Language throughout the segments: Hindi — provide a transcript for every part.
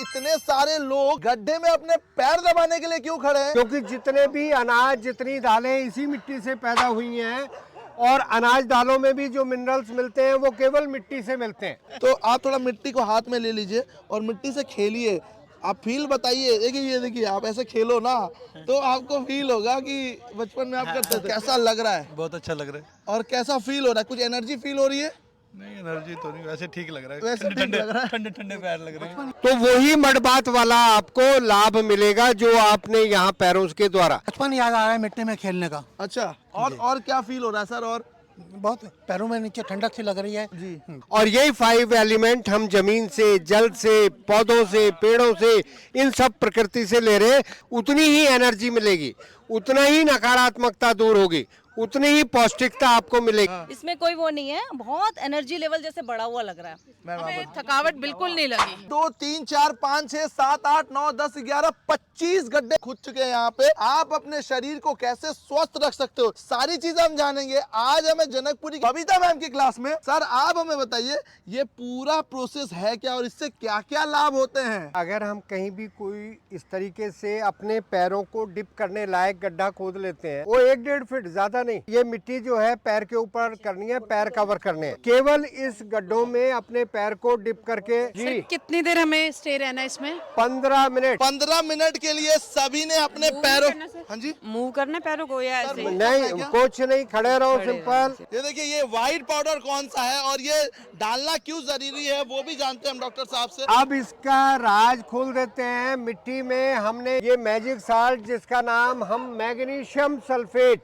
इतने सारे लोग गड्ढे में अपने पैर दबाने के लिए क्यों खड़े हैं? क्योंकि जितने भी अनाज, जितनी दालें इसी मिट्टी से पैदा हुई हैं और अनाज दालों में भी जो मिनरल्स मिलते हैं वो केवल मिट्टी से मिलते हैं। तो आप थोड़ा मिट्टी को हाथ में ले लीजिए और मिट्टी से खेलिए। आप फील बताइए। देखिए ये देखिए, आप ऐसे खेलो ना तो आपको फील होगा कि बचपन में आप करते थे। कैसा लग रहा है? बहुत अच्छा लग रहा है। और कैसा फील हो रहा है? कुछ एनर्जी फील हो रही है? नहीं एनर्जी तो नहीं, वैसे ठीक लग रहा है। वैसे ठीक लग रहा है। ठंडे ठंडे पैर लग रहे हैं। तो वही मडबात वाला आपको लाभ मिलेगा जो आपने यहाँ पैरों के द्वारा। बचपन याद आ रहा है मिट्टी में खेलने का। अच्छा, और क्या फील हो रहा है सर? और बहुत पैरों में नीचे ठंडक सी लग रही है जी। और यही 5 एलिमेंट हम जमीन से, जल से, पौधों से, पेड़ों से, इन सब प्रकृति से ले रहे हैं। उतनी ही एनर्जी मिलेगी, उतना ही नकारात्मकता दूर होगी, उतनी ही पौष्टिकता आपको मिलेगी। इसमें कोई वो नहीं है, बहुत एनर्जी लेवल जैसे बढ़ा हुआ लग रहा है। हमें थकावट बिल्कुल नहीं लगी। 2 3 4 5 6 7 8 9 10 11 25 गड्ढे खुद चुके हैं यहाँ पे। आप अपने शरीर को कैसे स्वस्थ रख सकते हो, सारी चीजें हम जानेंगे आज हमें जनकपुरी बबीता मैम की क्लास में। सर आप हमें बताइए ये पूरा प्रोसेस है क्या और इससे क्या क्या लाभ होते हैं? अगर हम कहीं भी कोई इस तरीके से अपने पैरों को डिप करने लायक गड्ढा खोद लेते हैं, वो 1-1.5 फीट, ज्यादा नहीं, ये मिट्टी जो है पैर के ऊपर करनी है, पैर कवर करने हैं। केवल इस गड्ढों में अपने पैर को डिप करके जी कितनी देर हमें स्टे रहना है इसमें? 15 मिनट। 15 मिनट के लिए सभी ने अपने पैरों, हाँ जी, मूव करना पैरों को या ऐसे ही? नहीं, कुछ नहीं, खड़े रहो, सिंपल। ये देखिए ये व्हाइट पाउडर कौन सा है और ये डालना क्यों जरूरी है वो भी जानते हैं हम डॉक्टर साहब से। अब इसका राज खोल देते हैं। मिट्टी में हमने ये मैजिक साल्ट, जिसका नाम हम मैग्नीशियम सल्फेट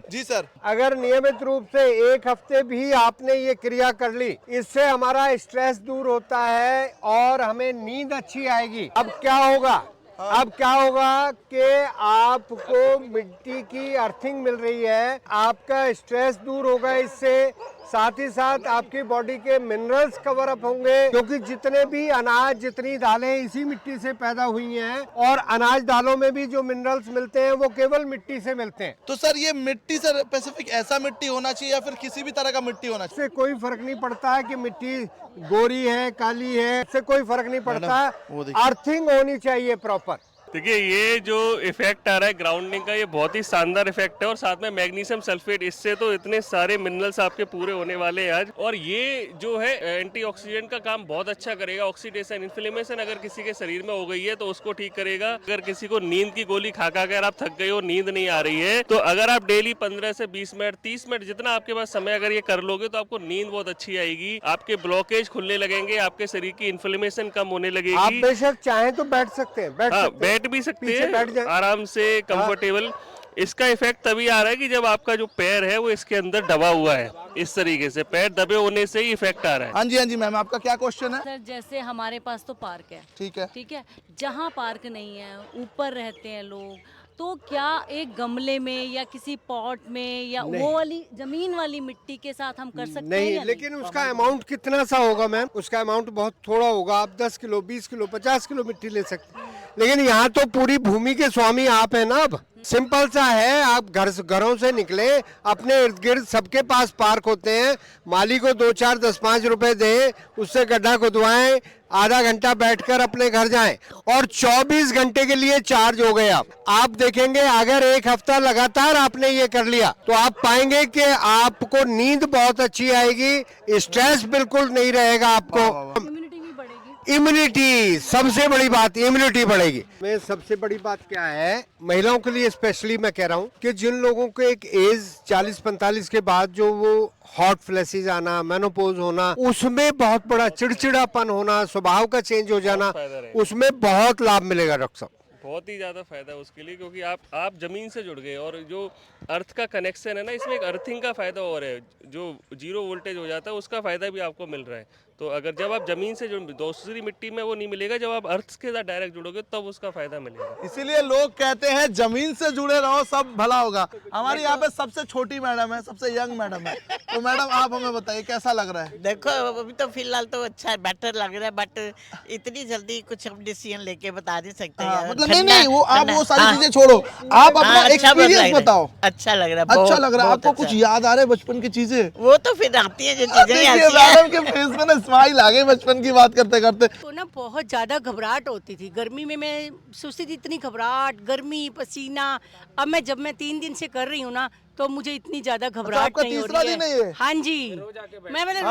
जी सर। अगर नियमित रूप से 1 हफ्ते भी आपने ये क्रिया कर ली, इससे हमारा स्ट्रेस दूर होता है और हमें नींद अच्छी आएगी। अब क्या होगा? अब क्या होगा कि आपको मिट्टी की अर्थिंग मिल रही है, आपका स्ट्रेस दूर होगा इससे, साथ ही साथ आपकी बॉडी के मिनरल्स कवर अप होंगे, क्योंकि जितने भी अनाज, जितनी दालें इसी मिट्टी से पैदा हुई हैं और अनाज दालों में भी जो मिनरल्स मिलते हैं वो केवल मिट्टी से मिलते हैं। तो सर ये मिट्टी से स्पेसिफिक ऐसा मिट्टी होना चाहिए या फिर किसी भी तरह का मिट्टी होना चाहिए? इससे कोई फर्क नहीं पड़ता है कि मिट्टी गोरी है, काली है, इससे कोई फर्क नहीं पड़ता है। अर्थिंग होनी चाहिए प्रॉपर। देखिए ये जो इफेक्ट आ रहा है ग्राउंडिंग का, ये बहुत ही शानदार इफेक्ट है और साथ में मैग्नीशियम सल्फेट, इससे तो इतने सारे मिनरल्स आपके पूरे होने वाले हैं आज। और ये जो है एंटीऑक्सीडेंट का काम बहुत अच्छा करेगा। ऑक्सीडेशन, इन्फ्लेमेशन अगर किसी के शरीर में हो गई है तो उसको ठीक करेगा। अगर किसी को नींद की गोली खा कर आप थक गए हो, नींद नहीं आ रही है, तो अगर आप डेली 15 से 20 मिनट, 30 मिनट, जितना आपके पास समय अगर ये कर लोगे तो आपको नींद बहुत अच्छी आएगी। आपके ब्लॉकेज खुलने लगेंगे, आपके शरीर की इन्फ्लेमेशन कम होने लगेगी। आप बेशक चाहें तो बैठ सकते हैं, बैठ भी सकते हैं आराम से, कंफर्टेबल। इसका इफेक्ट तभी आ रहा है कि जब आपका जो पैर है वो इसके अंदर दबा हुआ है, इस तरीके से पैर दबे होने से ही इफेक्ट आ रहा है। हाँ जी मैम, आपका क्या क्वेश्चन है? सर जैसे हमारे पास तो पार्क है, ठीक है, ठीक है, जहाँ पार्क नहीं है, ऊपर रहते हैं लोग, तो क्या एक गमले में या किसी पॉट में या वो वाली जमीन वाली मिट्टी के साथ हम कर सकते हैं? नहीं, लेकिन उसका अमाउंट कितना सा होगा मैम? उसका अमाउंट बहुत थोड़ा होगा। आप 10 किलो, 20 किलो, 50 किलो मिट्टी ले सकते हैं, लेकिन यहाँ तो पूरी भूमि के स्वामी आप हैं ना। अब सिंपल सा है, आप घरों से निकले, अपने इर्द गिर्द सबके पास पार्क होते हैं, माली को 2, 4, 10, 5 रुपए दें, उससे गड्ढा खुदवाएं, आधा घंटा बैठकर अपने घर जाएं और 24 घंटे के लिए चार्ज हो गए। आप देखेंगे अगर 1 हफ्ता लगातार आपने ये कर लिया तो आप पाएंगे कि आपको नींद बहुत अच्छी आएगी, स्ट्रेस बिल्कुल नहीं रहेगा आपको। इम्यूनिटी सबसे बड़ी बात, इम्यूनिटी बढ़ेगी। मैं सबसे बड़ी बात क्या है, महिलाओं के लिए स्पेशली मैं कह रहा हूँ कि जिन लोगों को एक एज 40-45 के बाद जो वो हॉट फ्लैशेस आना, मेनोपॉज होना, उसमें बहुत बड़ा चिड़चिड़ापन होना, स्वभाव का चेंज हो जाना, उसमें बहुत लाभ मिलेगा डॉक्टर साहब। बहुत ही ज़्यादा फायदा है उसके लिए, क्योंकि आप ज़मीन से जुड़ गए और जो अर्थ का कनेक्शन है ना, इसमें एक अर्थिंग का फ़ायदा और है। जो 0 वोल्टेज हो जाता है उसका फ़ायदा भी आपको मिल रहा है। तो अगर जब आप ज़मीन से जुड़, दूसरी मिट्टी में वो नहीं मिलेगा, जब आप अर्थ के साथ डायरेक्ट जुड़ोगे तब उसका फ़ायदा मिलेगा। इसीलिए लोग कहते हैं जमीन से जुड़े रहो, सब भला होगा। हमारी यहाँ पे सबसे छोटी मैडम है, सबसे यंग मैडम है, तो मैडम आप हमें बताइए कैसा लग रहा है? देखो अभी तो फिलहाल तो अच्छा है, बेटर लग रहा है, बट इतनी जल्दी कुछ हम डिसीजन लेके बता नहीं सकते। मतलब नहीं, वो आप वो सारी चीजें छोड़ो, आप अपना एक्सपीरियंस बताओ। अच्छा लग रहा है, अच्छा लग रहा है आपको? कुछ याद आ रहा है बचपन की चीजें? वो तो फिर आती है जो चीजें मैडम के फेस में ना स्माइल आ गई बचपन की बात करते करते। तो ना बहुत ज़्यादा घबराहट होती थी गर्मी में, मैं सोचती थी इतनी घबराहट, गर्मी, पसीना। अब जब मैं 3 दिन से कर रही हूँ ना, तो मुझे इतनी ज्यादा घबराहट आपका नहीं हो तीसरा रही दिन है ये? हाँ जी, मैंने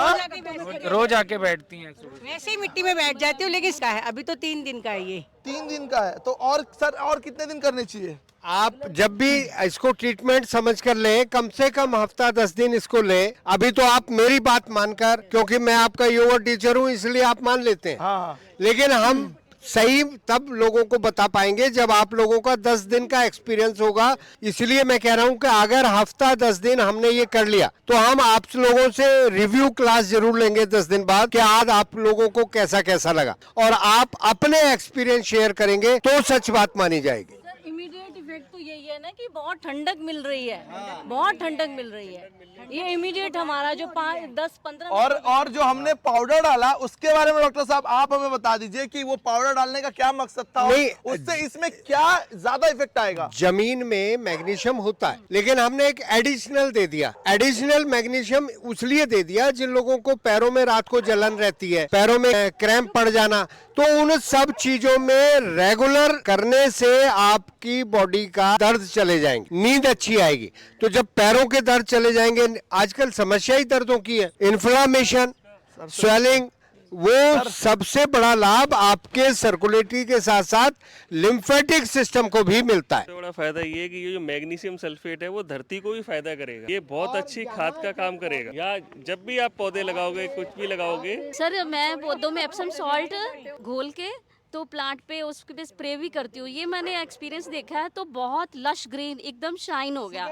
रोज आके बैठती हैं? वैसे ही मिट्टी में बैठ जाती हूँ, लेकिन इसका है अभी तो 3 दिन का है ये। 3 दिन का है तो और सर और कितने दिन करने चाहिए? आप जब भी इसको ट्रीटमेंट समझ कर लें, कम से कम हफ्ता 10 दिन इसको लें। अभी तो आप मेरी बात मानकर, क्योंकि मैं आपका योगा टीचर हूँ इसलिए आप मान लेते हैं। हाँ। लेकिन हम सही तब लोगों को बता पाएंगे जब आप लोगों का 10 दिन का एक्सपीरियंस होगा। इसलिए मैं कह रहा हूं कि अगर हफ्ता 10 दिन हमने ये कर लिया तो हम आप लोगों से रिव्यू क्लास जरूर लेंगे 10 दिन बाद कि आज आप लोगों को कैसा कैसा लगा, और आप अपने एक्सपीरियंस शेयर करेंगे तो सच बात मानी जाएगी। इमीडिएट इफेक्ट तो यही है ना कि बहुत ठंडक मिल रही है, बहुत ठंडक मिल रही है। ये इमीडिएट हमारा जो 5-10-15 और जो हमने पाउडर डाला उसके बारे में डॉक्टर साहब आप हमें बता दीजिए कि वो पाउडर डालने का क्या मकसद था, नहीं, उससे इसमें क्या ज्यादा इफेक्ट आएगा? जमीन में मैग्नीशियम होता है, लेकिन हमने एक एडिशनल दे दिया। एडिशनल मैग्नीशियम उसलिए दे दिया जिन लोगों को पैरों में रात को जलन रहती है, पैरों में क्रैम्प पड़ जाना, तो उन सब चीजों में रेगुलर करने से आपकी बॉडी का दर्द चले जाएंगे, नींद अच्छी आएगी। तो जब पैरों के दर्द चले जाएंगे, आजकल समस्या ही दर्दों की है, इन्फ्लामेशन, स्वेलिंग, वो सबसे बड़ा लाभ आपके सर्कुलेटरी के साथ साथ लिम्फेटिक सिस्टम को भी मिलता है। सबसे बड़ा फायदा ये है कि ये जो मैग्नीशियम सल्फेट है वो धरती को भी फायदा करेगा। ये बहुत अच्छी खाद का काम करेगा। या जब भी आप पौधे लगाओगे, कुछ भी लगाओगे। सर मैं पौधों में एप्सम सॉल्ट घोल के तो प्लांट पे उसके पे स्प्रे भी करती हूँ। ये मैंने एक्सपीरियंस देखा है, तो बहुत लश ग्रीन एकदम शाइन हो गया।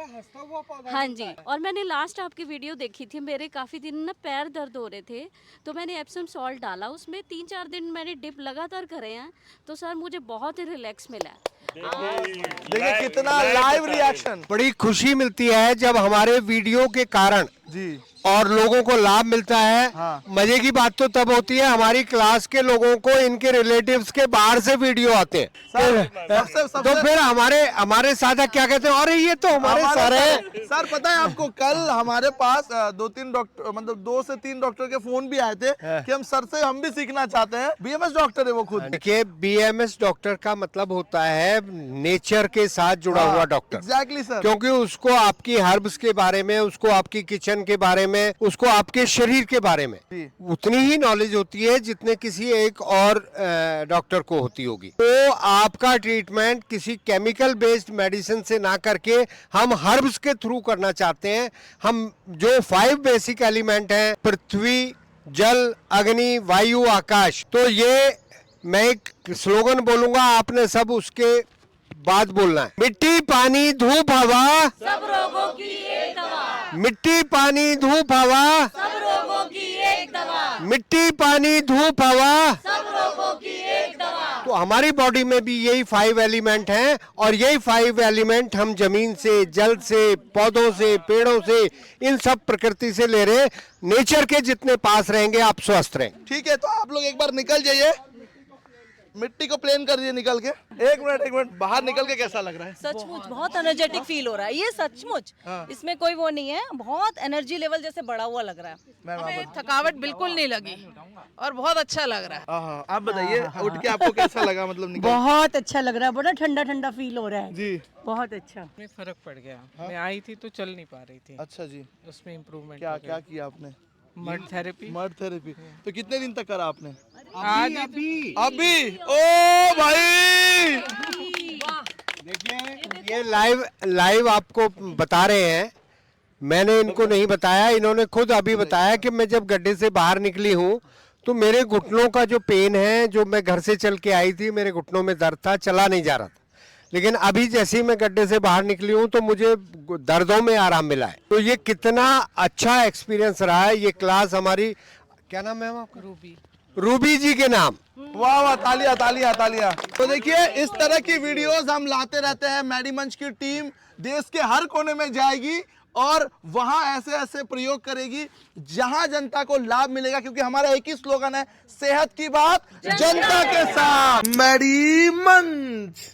हाँ जी, और मैंने लास्ट आपकी वीडियो देखी थी, मेरे काफ़ी दिन ना पैर दर्द हो रहे थे, तो मैंने एप्सम सॉल्ट डाला उसमें, 3-4 दिन मैंने डिप लगातार करे हैं, तो सर मुझे बहुत ही रिलैक्स मिला है। देखिए कितना लाइव रिएक्शन। बड़ी खुशी मिलती है जब हमारे वीडियो के कारण जी और लोगों को लाभ मिलता है। हाँ। मजे की बात तो तब होती है हमारी क्लास के लोगों को इनके रिलेटिव्स के बाहर से वीडियो आते हैं, तो फिर हमारे साथ क्या कहते हैं, अरे ये तो हमारे सर है। सर पता है आपको, कल हमारे पास 2-3 डॉक्टर, मतलब 2 से 3 डॉक्टर के फोन भी आए थे कि हम सर से हम भी सीखना चाहते हैं। बीएमएस डॉक्टर है वो खुद। देखिए, बीएमएस डॉक्टर का मतलब होता है नेचर के साथ जुड़ा हुआ डॉक्टर। एग्जैक्टली सर, क्योंकि उसको आपकी हर्ब्स के बारे में, उसको आपकी किचन के बारे में, उसको आपके शरीर के बारे में उतनी ही नॉलेज होती है जितने किसी एक और डॉक्टर को होती होगी। तो आपका ट्रीटमेंट किसी केमिकल बेस्ड मेडिसिन से ना करके हम हर्ब्स के थ्रू करना चाहते हैं। हम जो 5 बेसिक एलिमेंट हैं, पृथ्वी, जल, अग्नि, वायु, आकाश, तो ये मैं एक स्लोगन बोलूंगा, आपने सब उसके बाद बोलना है। मिट्टी, पानी, धूप, हवा, सब रोगों की एक दवा। मिट्टी, पानी, धूप, हवा, सब रोगों की एक दवा। मिट्टी, पानी, धूप, हवा, सब रोगों की एक दवा। तो हमारी बॉडी में भी यही 5 एलिमेंट हैं, और यही 5 एलिमेंट हम जमीन से, जल से, पौधों से, पेड़ों से, इन सब प्रकृति से ले रहे। नेचर के जितने पास रहेंगे आप स्वस्थ रहें। ठीक है, तो आप लोग एक बार निकल जाइए, मिट्टी को प्लेन कर दिए निकल के। एक मिनट बाहर निकल के कैसा लग रहा है? सचमुच बहुत एनर्जेटिक फील हो रहा है ये, सचमुच। इसमें कोई वो नहीं है, बहुत एनर्जी लेवल जैसे बढ़ा हुआ लग रहा है। हमें थकावट बिल्कुल नहीं लगी और बहुत अच्छा लग रहा है। आप बताइए, उठ के आपको कैसा लगा? मतलब निकल बहुत अच्छा लग रहा है, बड़ा ठंडा ठंडा फील हो रहा है जी, बहुत अच्छा। में फर्क पड़ गया। मैं आई थी तो चल नहीं पा रही थी, अच्छा जी। उसमें इम्प्रूवमेंट। क्या क्या किया आपने? Mud therapy. मड थेरेपी तो कितने दिन तक करा आपने? आज अभी ओ भाई, देखिए, ये लाइव आपको बता रहे हैं, मैंने इनको नहीं बताया, इन्होंने खुद अभी बताया कि मैं जब गड्ढे से बाहर निकली हूँ तो मेरे घुटनों का जो पेन है, जो मैं घर से चल के आई थी, मेरे घुटनों में दर्द था, चला नहीं जा रहा था, लेकिन अभी जैसे ही मैं गड्ढे से बाहर निकली हूँ तो मुझे दर्दों में आराम मिला है। तो ये कितना अच्छा एक्सपीरियंस रहा है। ये क्लास हमारी, क्या नाम है आपका? रूबी जी के नाम। वाह वाह, तालियां तालियां तालियां। तो देखिए, इस तरह की वीडियोस हम लाते रहते हैं। मैडीमंच की टीम देश के हर कोने में जाएगी और वहां ऐसे ऐसे प्रयोग करेगी जहां जनता को लाभ मिलेगा, क्योंकि हमारा एक ही स्लोगन है, सेहत की बात जनता के साथ। मैडीमंच।